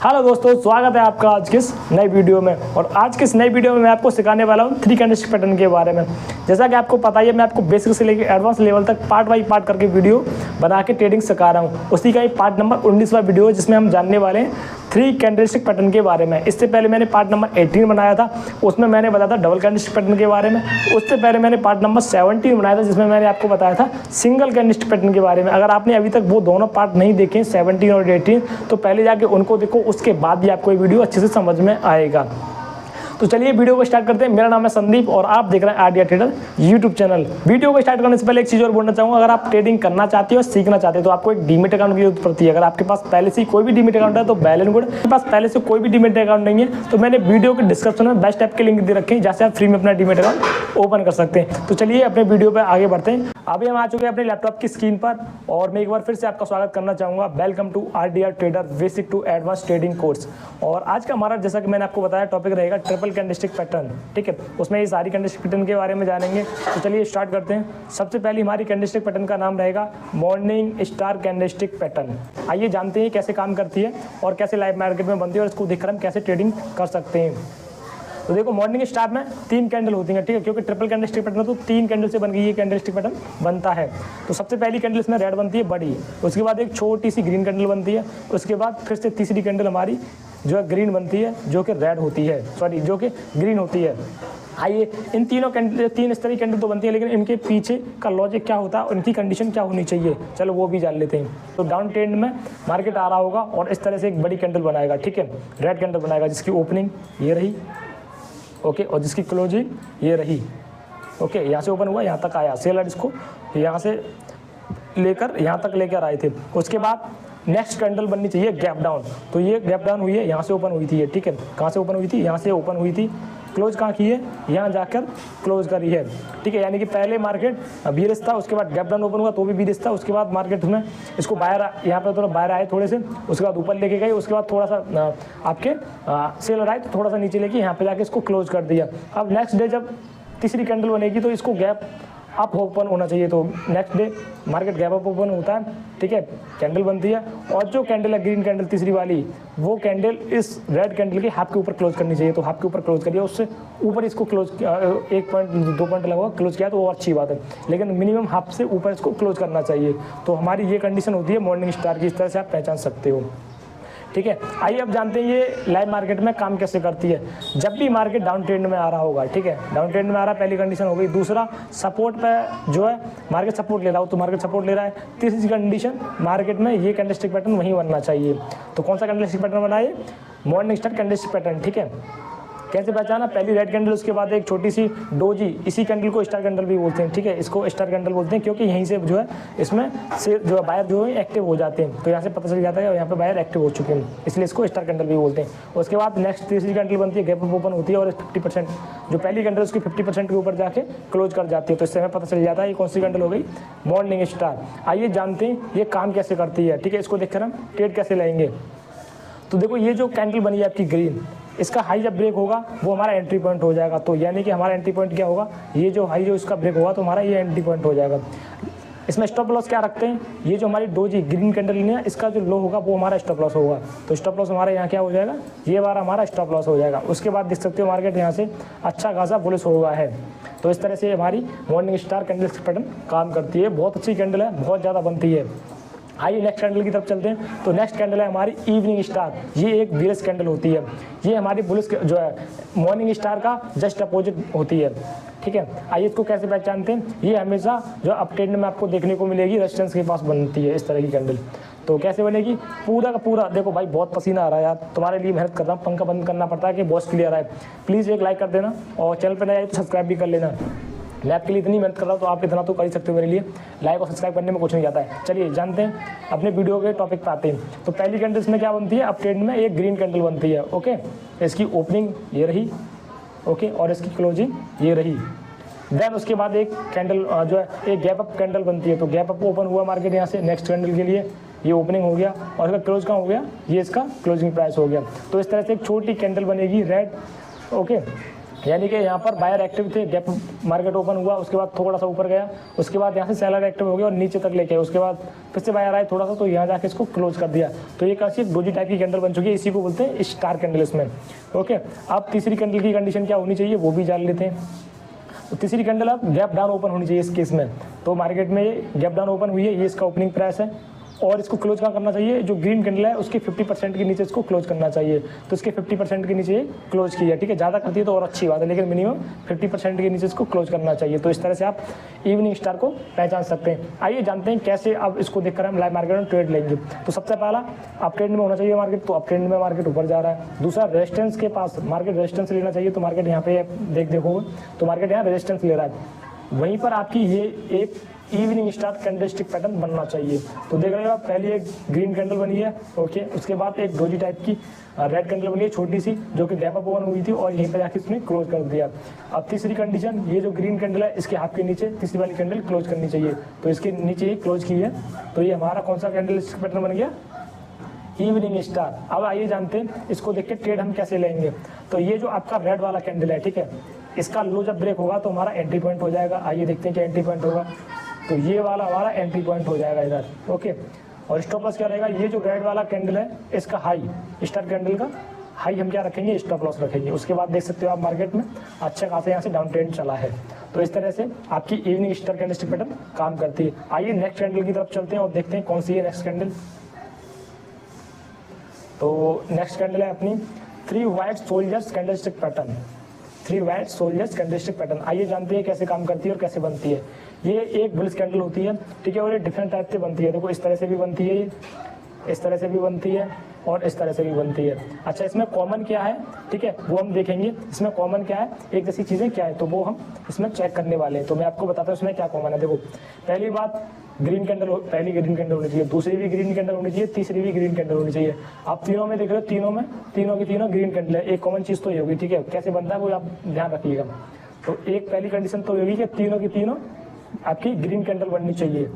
Hello दोस्तों, स्वागत है आपका आज की इस नई वीडियो में। और आज की इस नई वीडियो में मैं आपको सिखाने वाला हूँ 3 कैंडलस्टिक पैटर्न के बारे में। जैसा कि आपको पता ही है, मैं आपको बेसिक से लेकर एडवांस लेवल तक पार्ट बाई पार्ट करके वीडियो बना के ट्रेडिंग सिखा रहा हूँ। उसी का ही पार्ट नंबर 19वां वीडियो है, जिसमें हम जानने वाले हैं 3 कैंडलस्टिक पैटर्न के बारे में। इससे पहले मैंने पार्ट नंबर 18 बनाया था, उसमें मैंने बताया था डबल कैंडलस्टिक पैटर्न के बारे में। उससे पहले मैंने पार्ट नंबर 17 बनाया था, जिसमें मैंने आपको बताया था सिंगल कैंडलस्टिक पैटर्न के बारे में। अगर आपने अभी तक वो दोनों पार्ट नहीं देखे 17 और 18, तो पहले जाके उनको देखो, उसके बाद भी आपको ये वीडियो अच्छे से समझ में आएगा। तो चलिए वीडियो को स्टार्ट करते हैं। मेरा नाम है संदीप और आप देख रहे हैं idea trader YouTube channel. Video को स्टार्ट करने से पहले एक चीज़ और बोलना चाहूँगा, अगर आप ट्रेडिंग करना चाहते हो और सीखना चाहते हो तो आपको एक डीमेट अकाउंट की जरूरत पड़ती है। अगर आपके पास पहले से कोई भी डीमेट अकाउंट है तो वेल एंड गुड। आपके पास पहले से कोई भी डीमेट अकाउंट नहीं है तो मैंने वीडियो के डिस्क्रिप्शन में बेस्ट ऐप के लिंक दे रखे हैं, जहाँ से आप फ्री में अपना डीमेट अकाउंट ओपन कर सकते हैं। तो चलिए अपने वीडियो पर आगे बढ़ते हैं। अभी हम आ चुके हैं अपने लैपटॉप की स्क्रीन पर और मैं एक बार फिर से आपका स्वागत करना चाहूँगा। Welcome to idea trader basic to advance trading course. और आज का हमारा, जैसा कि मैंने आपको बताया, टॉपिक रहेगा ट्रिपल कैंडलस्टिक पैटर्न। ठीक है, उसमें ये सारी कैंडलस्टिक पैटर्न के बारे में जानेंगे। तो चलिए स्टार्ट करते हैं। सबसे पहले हमारी कैंडलस्टिक पैटर्न का नाम रहेगा मॉर्निंग स्टार कैंडलस्टिक पैटर्न। आइए जानते हैं कैसे काम करती है और कैसे लाइव मार्केट में बनती है और इसको देखकर हम कैसे ट्रेडिंग कर सकते हैं। तो देखो, मॉर्निंग स्टार में 3 कैंडल होती हैं, ठीक है, क्योंकि ट्रिपल कैंडलस्टिक पैटर्न तो 3 कैंडल से बन गई ये कैंडलस्टिक पैटर्न बनता है। तो सबसे पहली कैंडल इसमें रेड बनती है बड़ी, उसके बाद एक छोटी सी ग्रीन कैंडल बनती है, उसके बाद फिर से तीसरी कैंडल हमारी जो है ग्रीन बनती है, जो कि रेड होती है, जो कि ग्रीन होती है। आइए, इन तीनों कैंडल, 3 इस तरह की कैंडल तो बनती है, लेकिन इनके पीछे का लॉजिक क्या होता है, उनकी कंडीशन क्या होनी चाहिए, चलो वो भी जान लेते हैं। तो डाउन ट्रेंड में मार्केट आ रहा होगा और इस तरह से एक बड़ी कैंडल बनाएगा, ठीक है, रेड कैंडल बनाएगा, जिसकी ओपनिंग ये रही, ओके, और जिसकी क्लोजिंग ये रही, ओके, यहाँ से ओपन हुआ, यहाँ तक आया, सेलर इसको यहाँ से लेकर यहाँ तक लेकर आए थे। उसके बाद नेक्स्ट कैंडल बननी चाहिए गैप डाउन। तो ये गैप डाउन हुई है, यहाँ से ओपन हुई थी ये, ठीक है, कहाँ से ओपन हुई थी, यहाँ से ओपन हुई थी, क्लोज कहाँ की है, यहाँ जाकर क्लोज करी है, ठीक है। यानी कि पहले मार्केट बीरिश था, उसके बाद गैप डाउन ओपन हुआ तो भी बीरिश था, उसके बाद मार्केट में इसको बाहर, यहाँ पर थोड़ा बाहर आए थोड़े से, उसके बाद ऊपर लेके गए, उसके बाद थोड़ा सा आपके सेलर आए तो थोड़ा सा नीचे लेके यहाँ पे जाके इसको क्लोज कर दिया। अब नेक्स्ट डे जब तीसरी कैंडल बनेगी तो इसको गैप अप ओपन होना चाहिए। तो next day market gap up open होता है, ठीक है, कैंडल बनती है, और जो कैंडल है ग्रीन कैंडल तीसरी वाली, वो कैंडल इस रेड कैंडल के हाफ के ऊपर क्लोज करनी चाहिए। तो हाफ के ऊपर क्लोज करिए, उससे ऊपर इसको क्लोज 1 पॉइंट 2 पॉइंट लगा क्लोज किया तो वो अच्छी बात है, लेकिन मिनिमम हाफ से ऊपर इसको क्लोज करना चाहिए। तो हमारी ये कंडीशन होती है मॉर्निंग स्टार की, इस तरह से आप पहचान सकते हो, ठीक है। आइए अब जानते हैं ये लाइव मार्केट में काम कैसे करती है। जब भी मार्केट डाउन ट्रेंड में आ रहा होगा, ठीक है, डाउन ट्रेंड में आ रहा है, पहली कंडीशन हो गई। दूसरा, सपोर्ट पे जो है मार्केट सपोर्ट ले रहा हो तो मार्केट सपोर्ट ले रहा है। तीसरी कंडीशन, मार्केट में ये कैंडलस्टिक पैटर्न वहीं बनना चाहिए। तो कौन सा कैंडलस्टिक पैटर्न बना है? मॉर्निंग स्टार कैंडलस्टिक पैटर्न, ठीक है। कैसे पहचाना? पहली रेड कैंडल, उसके बाद एक छोटी सी डोजी, इसी कैंडल को स्टार कैंडल भी बोलते हैं, ठीक है, इसको स्टार कैंडल बोलते हैं, क्योंकि यहीं से जो है इसमें से जो है बायर जो है एक्टिव हो जाते हैं। तो यहाँ से पता चल जाता है यहाँ पे बायर एक्टिव हो चुके हैं, इसलिए इसको स्टार कैंडल भी बोलते हैं। उसके बाद नेक्स्ट तीसरी कैंडल बनती है, गैप अप ओपन होती है और 50% जो पहली कैंडल उसकी 50% के ऊपर जाके क्लोज कर जाती है। तो इससे हमें पता चल जाता है ये कौन सी कैंडल हो गई, मॉर्निंग स्टार। आइए जानते हैं ये काम कैसे करती है, ठीक है, इसको देखकर हम ट्रेड कैसे लेंगे। तो देखो, ये जो कैंडल बनी है आपकी ग्रीन, इसका हाई जब ब्रेक होगा वो हमारा एंट्री पॉइंट हो जाएगा। तो यानी कि हमारा एंट्री पॉइंट क्या होगा, ये जो हाई जो इसका ब्रेक होगा तो हमारा ये एंट्री पॉइंट हो जाएगा। इसमें स्टॉप लॉस क्या रखते हैं, ये जो हमारी डोजी ग्रीन कैंडल है, इसका जो लो होगा वो हमारा स्टॉप लॉस होगा। तो स्टॉप लॉस हमारा यहाँ क्या हो जाएगा, ये बार हमारा स्टॉप लॉस हो जाएगा। उसके बाद देख सकते हो मार्केट यहाँ से अच्छा खासा बुलिश हुआ है। तो इस तरह से हमारी मॉर्निंग स्टार कैंडलस्टिक पैटर्न काम करती है। बहुत अच्छी कैंडल है, बहुत ज़्यादा बनती है। आइए नेक्स्ट कैंडल की तरफ चलते हैं। तो नेक्स्ट कैंडल है हमारी इवनिंग स्टार। ये एक बेयरिश कैंडल होती है, ये हमारी बुलिश जो है मॉर्निंग स्टार का जस्ट अपोजिट होती है, ठीक है। आइए इसको कैसे पहचानते हैं, ये हमेशा जो अप ट्रेंड में आपको देखने को मिलेगी रेजिस्टेंस के पास बनती है इस तरह की कैंडल। तो कैसे बनेगी, पूरा का पूरा देखो भाई, बहुत पसीना आ रहा है यार, तुम्हारे लिए मेहनत कर रहा हूँ, पंखा बंद करना पड़ता है कि बहुत क्लियर है। प्लीज़ एक लाइक कर देना और चैनल पर नया आए तो सब्सक्राइब भी कर लेना। मैं आपके लिए इतनी मेहनत कर रहा हूँ तो आप इतना तो कर ही सकते हो मेरे लिए। लाइक और सब्सक्राइब करने में कुछ नहीं जाता है। चलिए जानते हैं, अपने वीडियो के टॉपिक पे आते हैं। तो पहली कैंडल इसमें क्या बनती है, अप ट्रेंड में एक ग्रीन कैंडल बनती है, ओके, इसकी ओपनिंग ये रही, ओके, और इसकी क्लोजिंग ये रही। देन उसके बाद एक कैंडल जो है एक गैप अप कैंडल बनती है। तो गैप अप ओपन हुआ मार्केट यहाँ से नेक्स्ट कैंडल के लिए, ये ओपनिंग हो गया और इसका क्लोज कहाँ हो गया, ये इसका क्लोजिंग प्राइस हो गया। तो इस तरह से एक छोटी कैंडल बनेगी रेड, ओके, यानी कि यहाँ पर बायर एक्टिव थे, गैप मार्केट ओपन हुआ, उसके बाद थोड़ा सा ऊपर गया, उसके बाद यहाँ से सेलर एक्टिव हो गया और नीचे तक लेके, उसके बाद फिर से बायर आए थोड़ा सा, तो यहाँ जाके इसको क्लोज कर दिया। तो ये कैसी डोजी टाइप की कैंडल बन चुकी है, इसी को बोलते हैं स्टार कैंडल इसमें। ओके, अब तीसरी कैंडल की कंडीशन क्या होनी चाहिए वो भी जान लेते हैं। तो तीसरी कैंडल अब गैप डाउन ओपन होनी चाहिए इस केस में। तो मार्केट में गैप डाउन ओपन हुई है, ये इसका ओपनिंग प्राइस है और इसको क्लोज कहाँ करना चाहिए, जो ग्रीन कैंडल है उसके 50% के नीचे इसको क्लोज करना चाहिए। तो इसके 50% के नीचे क्लोज किया, ठीक है, ज़्यादा करती है तो और अच्छी बात है, लेकिन मिनिमम 50% के नीचे इसको क्लोज करना चाहिए। तो इस तरह से आप इवनिंग स्टार को पहचान सकते हैं। आइए जानते हैं कैसे अब इसको देखकर हम लाइव मार्केट में ट्रेड लेंगे। तो सबसे पहला अप ट्रेंड में होना चाहिए मार्केट, तो अप ट्रेंड में मार्केट ऊपर जा रहा है। दूसरा रेजिस्टेंस के पास मार्केट रेजिस्टेंस लेना चाहिए, तो मार्केट यहाँ पे देखोगे तो मार्केट यहाँ रेजिस्टेंस ले रहा है। वहीं पर आपकी ये एक इवनिंग स्टार कैंडलस्टिक पैटर्न बनना चाहिए। तो देख रहे हो आप, पहले एक ग्रीन कैंडल बनी है, ओके, उसके बाद एक डोजी टाइप की रेड कैंडल बनी है छोटी सी, जो कि गैप अप ओपन हुई थी और यहीं पर जाके इसने क्लोज कर दिया। अब तीसरी कंडीशन, ये जो ग्रीन कैंडल है इसके हाथ के नीचे तीसरी वाली कैंडल क्लोज करनी चाहिए, तो इसके नीचे ही क्लोज की है। तो ये हमारा कौन सा कैंडलस्टिक पैटर्न बन गया, इवनिंग स्टार। अब आइए जानते हैं इसको देख के ट्रेड हम कैसे लेंगे। तो ये जो आपका रेड वाला कैंडल है, ठीक है, इसका लो जब ब्रेक होगा तो हमारा एंट्री पॉइंट हो जाएगा। आइए देखते हैं क्या एंट्री पॉइंट होगा। तो ये वाला हमारा एंट्री पॉइंट हो जाएगा इधर, ओके। और स्टॉप लॉस क्या रहेगा, ये जो रेड वाला कैंडल है इसका हाई, स्टार कैंडल का हाई हम क्या रखेंगे, स्टॉप लॉस रखेंगे। उसके बाद देख सकते हो आप मार्केट में अच्छा खासा यहाँ से डाउन ट्रेंड चला है। तो इस तरह से आपकी इवनिंग स्टार कैंडलस्टिक पैटर्न काम करती है। आइए नेक्स्ट कैंडल की तरफ चलते हैं और देखते हैं कौन सी है नेक्स्ट कैंडल। तो नेक्स्ट कैंडल है अपनी 3 white soldiers candlestick pattern, 3 white soldiers candlestick pattern. आइए जानते हैं कैसे काम करती है और कैसे बनती है। ये एक बुलिश कैंडल होती है, ठीक है, और ये डिफरेंट टाइप से बनती है। देखो इस तरह से भी बनती है, इस तरह से भी बनती है और इस तरह से भी बनती है। अच्छा, इसमें कॉमन क्या है, ठीक है, वो हम देखेंगे। इसमें कॉमन क्या है, एक जैसी चीज़ें क्या है, तो वो हम इसमें चेक करने वाले हैं। तो मैं आपको बताता हूँ इसमें क्या कॉमन है। देखो पहली बात, ग्रीन कैंडल, पहली ग्रीन कैंडल होनी चाहिए, दूसरी भी ग्रीन कैंडल होनी चाहिए, तीसरी भी ग्रीन कैंडल होनी चाहिए। आप तीनों में देख रहे हो, तीनों की तीनों ग्रीन कैंडल है। एक कॉमन चीज़ तो ये होगी, ठीक है, कैसे बनता है वो आप ध्यान रखिएगा। तो एक पहली कंडीशन तो होगी कि तीनों की तीनों आपकी ग्रीन कैंडल बननी चाहिए,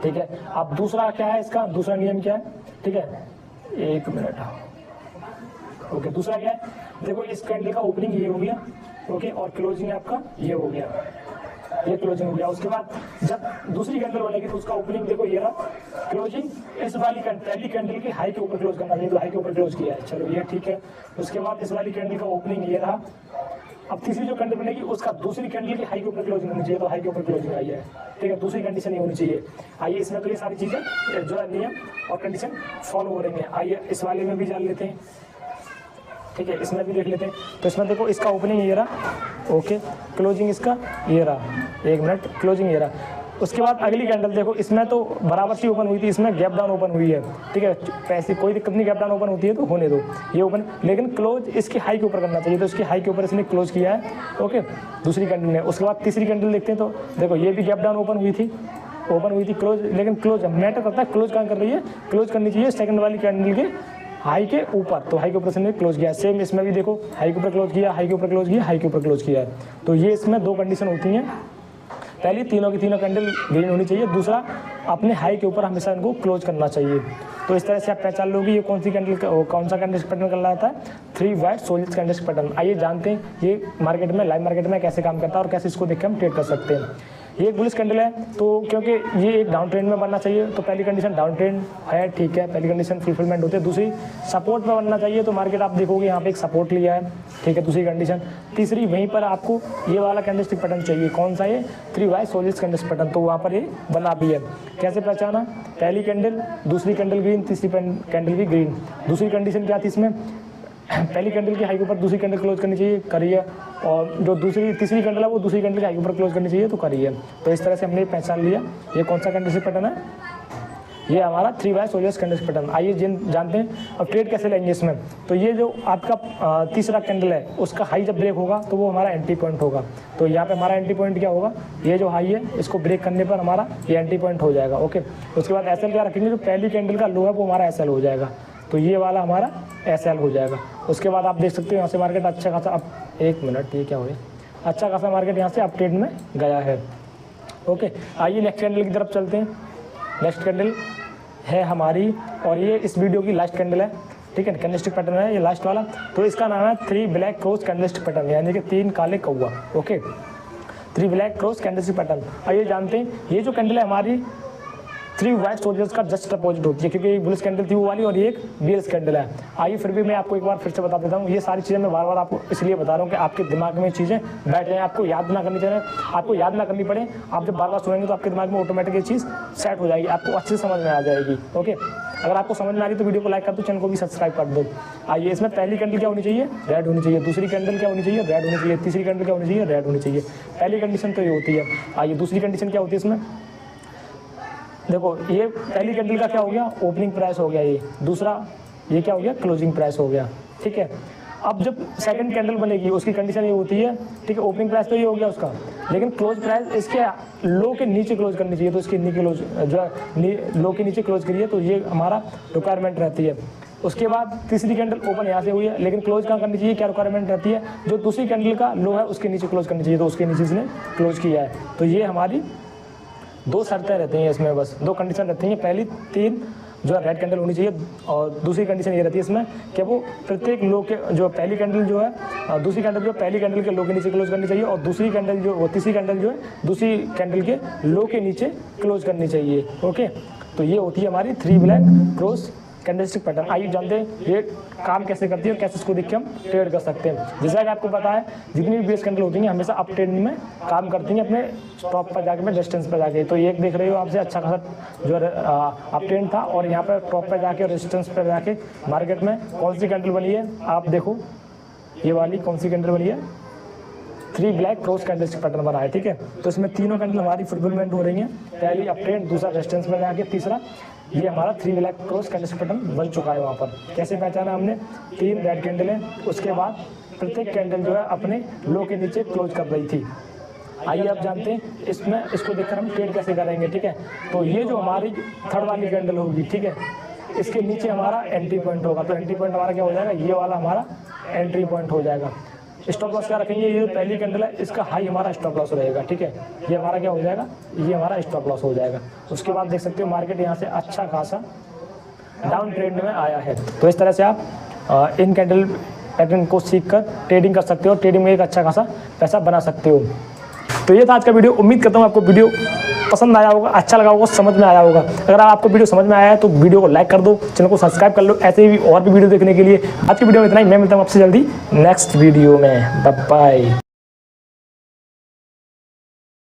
ठीक है। अब दूसरा क्या है, इसका दूसरा नियम क्या है, ठीक है, एक मिनट, ओके। दूसरा क्या है, देखो इस कैंडल का ओपनिंग ये हो गया, ओके, और क्लोजिंग आपका ये हो गया, ये क्लोजिंग हो गया। उसके बाद जब दूसरी कैंडल बनेगी तो उसका ओपनिंग देखो ये रहा, क्लोजिंग इस वाली पहली कैंडल की हाई के ऊपर क्लोज करना चाहिए, तो हाई के ऊपर क्लोज किया है, चलो ये ठीक है। उसके बाद इस वाली कैंडल का ओपनिंग ये रहा। अब तीसरी जो कैंडल बनेगी उसका दूसरी कैंडल की हाई के ऊपर क्लोजिंग होनी चाहिए, तो हाई के ऊपर क्लोजिंग आई है, ठीक है, दूसरी कंडीशन ये होनी चाहिए। आइए इसमें तो ये सारी चीजें जो है नियम और कंडीशन फॉलो हो रही है। आइए इस वाले में भी जान लेते हैं, ठीक है, इसमें भी देख लेते हैं। तो इसमें देखो इसका ओपनिंग ये रहा, ओके, क्लोजिंग इसका ये रहा, एक मिनट, क्लोजिंग ये रहा। उसके बाद अगली कैंडल देखो, इसमें तो बराबर सी ओपन हुई थी, इसमें गैप डाउन ओपन हुई है, ठीक है, पैसे कोई दिक्कत नहीं, गैप डाउन ओपन होती है तो होने दो, ये ओपन, लेकिन क्लोज इसकी हाई के ऊपर करना चाहिए, तो इसकी हाई के ऊपर इसने क्लोज किया है, ओके, दूसरी कैंडल ने। उसके बाद तीसरी कैंडल देखते हैं, तो देखो ये भी गैप डाउन ओपन हुई थी, क्लोज, लेकिन क्लोज मैटर करता है, क्लोज कहाँ कर रही है, क्लोज करनी चाहिए सेकंड वाली कैंडल के हाई के ऊपर, तो हाई के ऊपर इसने क्लोज किया। सेम इसमें भी देखो, हाई के ऊपर क्लोज किया, हाई के ऊपर क्लोज किया, हाई के ऊपर क्लोज किया है। तो ये इसमें दो कंडीशन होती हैं, पहली तीनों की तीनों कैंडल ग्रीन होनी चाहिए, दूसरा अपने हाई के ऊपर हमेशा इनको क्लोज करना चाहिए। तो इस तरह से आप पहचान लोगे ये कौन सी कैंडल, कौन सा कैंडल पैटर्न कर रहा था, 3 वाइट सोल्जर्स कैंडल पैटर्न। आइए जानते हैं ये मार्केट में, लाइव मार्केट में कैसे काम करता है और कैसे इसको देख के हम ट्रेड कर सकते हैं। ये एक बुलिश कैंडल है, तो क्योंकि ये एक डाउन ट्रेंड में बनना चाहिए, तो पहली कंडीशन डाउन ट्रेंड है, ठीक है, पहली कंडीशन फुलफिलमेंट होती है। दूसरी सपोर्ट में बनना चाहिए, तो मार्केट आप देखोगे यहाँ पे एक सपोर्ट लिया है, ठीक है, दूसरी कंडीशन। तीसरी वहीं पर आपको ये वाला कैंडलस्टिक पैटर्न चाहिए, कौन सा, ये 3 वाइट सोल्जर्स कैंडलस्टिक पैटर्न, तो वहाँ पर ये बना भी है। कैसे पहचाना, पहली कैंडल, दूसरी कैंडल ग्रीन, तीसरी कैंडल भी ग्रीन। दूसरी कंडीशन क्या थी इसमें, पहली कैंडल की हाई के ऊपर दूसरी कैंडल क्लोज करनी चाहिए, करिए, और जो तीसरी कैंडल है वो दूसरी कैंडल की हाई के ऊपर क्लोज करनी चाहिए, तो करिए। तो इस तरह से हमने पहचान लिया ये कौन सा कैंडलस्टिक पैटर्न है, ये हमारा 3 वाइट सोल्जर्स कैंडलस्टिक पैटर्न। आइए जानते हैं अब ट्रेड कैसे लेंगे इसमें। तो ये जो आपका तीसरा कैंडल है उसका हाई जब ब्रेक होगा तो वो हमारा एंट्री पॉइंट होगा। तो यहाँ पे हमारा एंट्री पॉइंट क्या होगा, ये जो हाई है इसको ब्रेक करने पर हमारा ये एंट्री पॉइंट हो जाएगा, ओके। उसके बाद एसएल क्या रखेंगे, जो पहली कैंडल का लो है वो हमारा एसएल हो जाएगा, तो ये वाला हमारा एसएल हो जाएगा। उसके बाद आप देख सकते हो यहाँ से मार्केट अच्छा खासा, अब एक मिनट, ये क्या हो रहा है, अच्छा खासा मार्केट यहाँ से अप ट्रेंड में गया है, ओके। आइए नेक्स्ट कैंडल की तरफ चलते हैं। नेक्स्ट कैंडल है हमारी, और ये इस वीडियो की लास्ट कैंडल है, ठीक है, कैंडलस्टिक पैटर्न है ये लास्ट वाला। तो इसका नाम है 3 ब्लैक क्रॉस कैंडलस्टिक पैटर्न, यानी कि 3 काले कौवा। Okay, 3 black cross candlestick pattern. आइए जानते हैं, ये जो कैंडल है हमारी 3 वाइट सोल्जर्स का जस्ट अपोजिट होती है, क्योंकि एक बुलिश कैंडल थी वो वाली और ये एक बियर्स कैंडल है। आइए फिर भी मैं आपको एक बार फिर से बता देता हूँ, ये सारी चीज़ें मैं बार बार आपको इसलिए बता रहा हूँ कि आपके दिमाग में चीज़ें बैठ जाएँ, आपको याद ना करनी चाहिए, आपको याद ना करनी पड़े। आप जब बार बार सुनेंगे तो आपके दिमाग में ऑटोमेटिक ये चीज़ सेट हो जाएगी, आपको अच्छे से समझ में आ जाएगी। ओके, अगर आपको समझ में आ रही तो वीडियो को लाइक कर दो, चैनल को भी सब्सक्राइब कर दो। आइए, इसमें पहली कैंडल क्या होनी चाहिए? रेड होनी चाहिए। दूसरी कैंडल क्या होनी चाहिए? रेड होनी चाहिए। तीसरी कैंडल क्या होनी चाहिए? रेड होनी चाहिए। पहली कंडीशन तो ये होती है। आइए, दूसरी कंडीशन क्या होती है इसमें? देखो, ये पहली कैंडल का क्या हो गया? ओपनिंग प्राइस हो गया ये। दूसरा ये क्या हो गया? क्लोजिंग प्राइस हो गया। ठीक है, अब जब सेकंड कैंडल बनेगी उसकी कंडीशन ये होती है, ठीक है, ओपनिंग प्राइस तो ये हो गया उसका, लेकिन क्लोज प्राइस इसके लो के नीचे क्लोज करनी चाहिए। तो इसके नीचे क्लोज जो है लो के नीचे क्लोज करिए, तो ये हमारा रिक्वायरमेंट रहती है। उसके बाद तीसरी कैंडल ओपन यहाँ से हुई है, लेकिन क्लोज कहाँ करनी चाहिए? क्या रिक्वायरमेंट रहती है? जो दूसरी कैंडल का लो है उसके नीचे क्लोज करनी चाहिए, तो उसके नीचे इसने क्लोज किया है। तो ये हमारी 2 शर्तें रहती हैं इसमें, बस 2 कंडीशन रहती हैं। पहली 3 जो है रेड कैंडल होनी चाहिए, और दूसरी कंडीशन ये रहती है इसमें कि वो प्रत्येक लो के जो पहली कैंडल जो है दूसरी कैंडल जो पहली कैंडल के लो के नीचे क्लोज करनी चाहिए, और दूसरी कैंडल जो वो तीसरी कैंडल जो है दूसरी कैंडल के लो के नीचे क्लोज करनी चाहिए। ओके, तो ये होती है हमारी 3 ब्लैक क्रॉस कैंडलस्टिक पैटर्न। आइए जानते हैं ये काम कैसे करती है और कैसे इसको देख के हम ट्रेड कर सकते हैं। जैसा कि आपको पता है, जितनी भी बेस कैंडल होती हैं हमेशा अप ट्रेंड में काम करती हैं, अपने स्टॉप पर जाके, में रेजिस्टेंस पर जाके। तो ये एक देख रहे हो आपसे अच्छा खासा जो अप ट्रेंड था, और यहाँ पर टॉप पर जाके और रेजिस्टेंस पर जाके मार्केट में कौन सी कैंडल बनी है? आप देखो, ये वाली कौन सी कैंडल बनी है? 3 ब्लैक क्रॉस कैंडलस्टिक पैटर्न बना है। ठीक है, तो इसमें तीनों कैंडल हमारी फुलफिलमेंट हो रही हैं। पहली अप ट्रेंड, दूसरा रेजिस्टेंस पर जाके, तीसरा ये हमारा 3 ब्लैक क्रॉस कैंडलस्टिक पैटर्न बन चुका है। वहाँ पर कैसे पहचाना हमने? 3 रेड कैंडल है, उसके बाद प्रत्येक कैंडल जो है अपने लो के नीचे क्लोज कर रही थी। आइए अब जानते हैं इसमें इसको देखकर हम ट्रेड कैसे करेंगे। ठीक है, तो ये जो हमारी थर्ड वाली कैंडल होगी, ठीक है, इसके नीचे हमारा एंट्री पॉइंट होगा। तो एंट्री पॉइंट हमारा क्या हो जाएगा? ये वाला हमारा एंट्री पॉइंट हो जाएगा। स्टॉप लॉस क्या रखेंगे? ये जो पहली कैंडल है इसका हाई हमारा स्टॉप लॉस रहेगा। ठीक है, ये हमारा क्या हो जाएगा? ये हमारा स्टॉप लॉस हो जाएगा। उसके बाद देख सकते हो मार्केट यहाँ से अच्छा खासा डाउन ट्रेंड में आया है। तो इस तरह से आप इन कैंडल पैटर्न को सीख कर ट्रेडिंग कर सकते हो, ट्रेडिंग में एक अच्छा खासा पैसा बना सकते हो। तो ये था आज का वीडियो। उम्मीद करता हूँ आपको वीडियो पसंद आया होगा, अच्छा लगा होगा, समझ में आया होगा। अगर आपको वीडियो समझ में आया है तो वीडियो को लाइक कर दो, चैनल को सब्सक्राइब कर लो, ऐसे ही और भी वीडियो देखने के लिए। आज की वीडियो में इतना ही, मैं मिलता हूँ आपसे जल्दी नेक्स्ट वीडियो में। Bye bye.